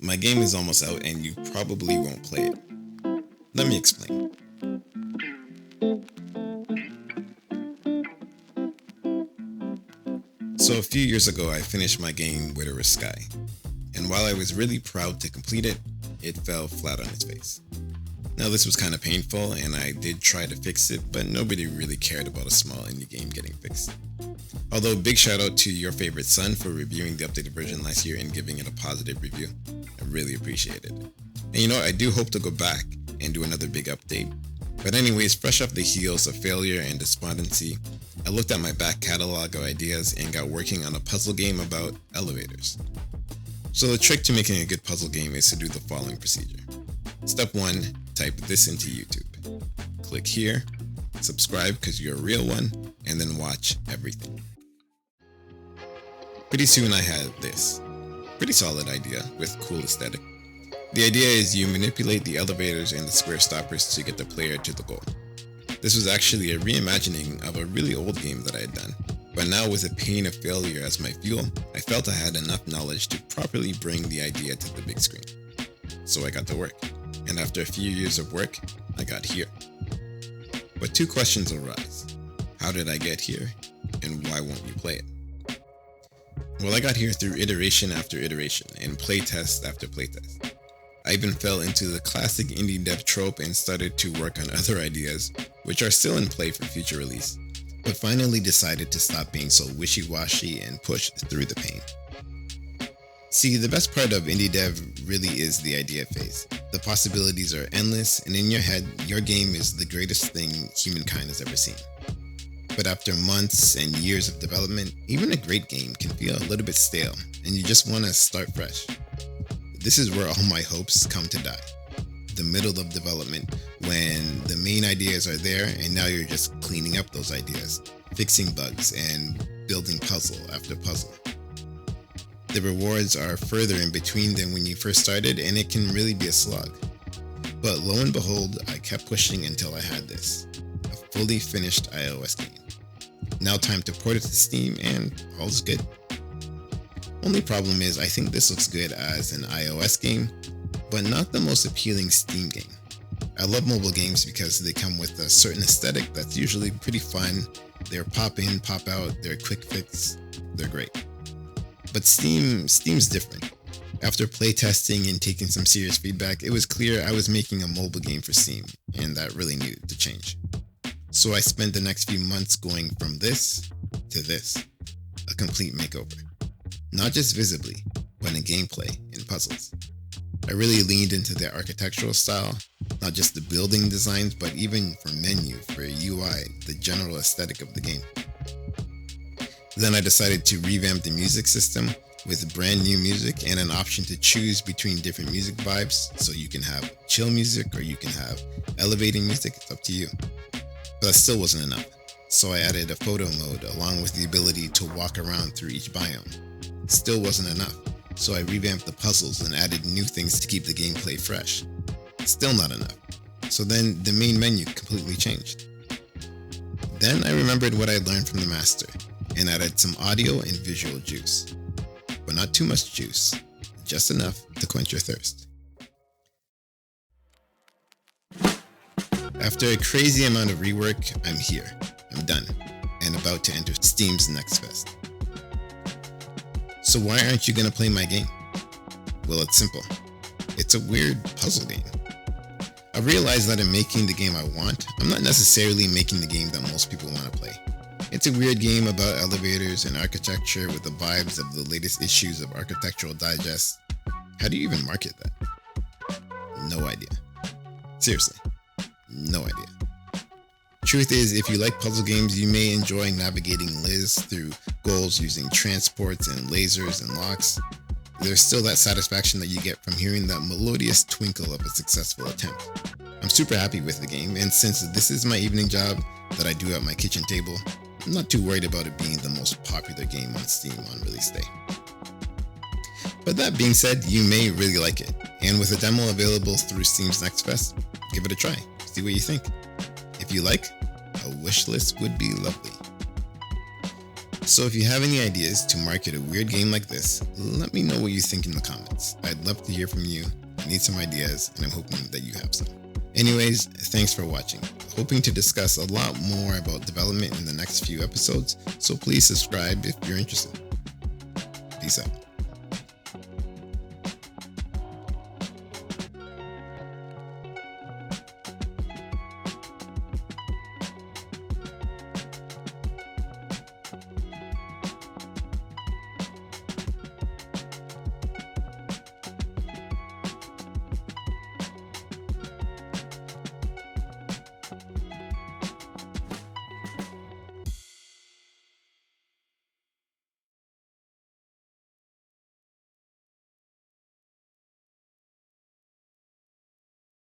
My game is almost out and you probably won't play it. Let me explain. So a few years ago, I finished my game Wither Sky, and while I was really proud to complete it, it fell flat on its face. Now this was kind of painful, and I did try to fix it, but nobody really cared about a small indie game getting fixed. Although big shout out to your favorite son for reviewing the updated version last year and giving it a positive review. I really appreciate it. And I do hope to go back and do another big update. But anyways, fresh off the heels of failure and despondency, I looked at my back catalog of ideas and got working on a puzzle game about elevators. So the trick to making a good puzzle game is to do the following procedure. Step 1, type this into YouTube. Click here, subscribe because you're a real one, and then watch everything. Pretty soon I had this. Pretty solid idea with cool aesthetic. The idea is you manipulate the elevators and the square stoppers to get the player to the goal. This was actually a reimagining of a really old game that I had done, but now with the pain of failure as my fuel, I felt I had enough knowledge to properly bring the idea to the big screen. So I got to work, and after a few years of work, I got here. But two questions arise. How did I get here, and why won't you play it? Well, I got here through iteration after iteration and playtest after playtest. I even fell into the classic indie dev trope and started to work on other ideas, which are still in play for future release, but finally decided to stop being so wishy-washy and push through the pain. See, the best part of indie dev really is the idea phase. The possibilities are endless, and in your head, your game is the greatest thing humankind has ever seen. But after months and years of development, even a great game can feel a little bit stale, and you just want to start fresh. This is where all my hopes come to die. The middle of development, when the main ideas are there and now you're just cleaning up those ideas, fixing bugs, and building puzzle after puzzle. The rewards are further in between than when you first started, and it can really be a slog. But lo and behold, I kept pushing until I had this, a fully finished iOS game. Now time to port it to Steam, and all's good. Only problem is I think this looks good as an iOS game, but not the most appealing Steam game. I love mobile games because they come with a certain aesthetic that's usually pretty fun. They're pop in, pop out, they're quick fix, they're great. But Steam's different. After playtesting and taking some serious feedback, it was clear I was making a mobile game for Steam, and that really needed to change. So I spent the next few months going from this to this, a complete makeover. Not just visibly, but in gameplay and puzzles. I really leaned into their architectural style, not just the building designs, but even for menu, for UI, the general aesthetic of the game. Then I decided to revamp the music system with brand new music and an option to choose between different music vibes, so you can have chill music or you can have elevating music, it's up to you. But that still wasn't enough, so I added a photo mode along with the ability to walk around through each biome. Still wasn't enough, so I revamped the puzzles and added new things to keep the gameplay fresh. Still not enough, so then the main menu completely changed. Then I remembered what I learned from the master and added some audio and visual juice. But not too much juice, just enough to quench your thirst. After a crazy amount of rework, I'm here, I'm done, and about to enter Steam's Next Fest. So why aren't you gonna play my game? Well, it's simple. It's a weird puzzle game. I realized that in making the game I want, I'm not necessarily making the game that most people want to play. It's a weird game about elevators and architecture with the vibes of the latest issues of Architectural Digest. How do you even market that? No idea. Seriously, no idea. Truth is, if you like puzzle games, you may enjoy navigating Liz through goals using transports and lasers and locks. There's still that satisfaction that you get from hearing that melodious twinkle of a successful attempt. I'm super happy with the game, and since this is my evening job that I do at my kitchen table, I'm not too worried about it being the most popular game on Steam on release day. But that being said, you may really like it, and with a demo available through Steam's Next Fest, give it a try, see what you think. If you like, a wish list would be lovely. So if you have any ideas to market a weird game like this, let me know what you think in the comments. I'd love to hear from you. I need some ideas, and I'm hoping that you have some. Anyways, thanks for watching. Hoping to discuss a lot more about development in the next few episodes, so please subscribe if you're interested. Peace out.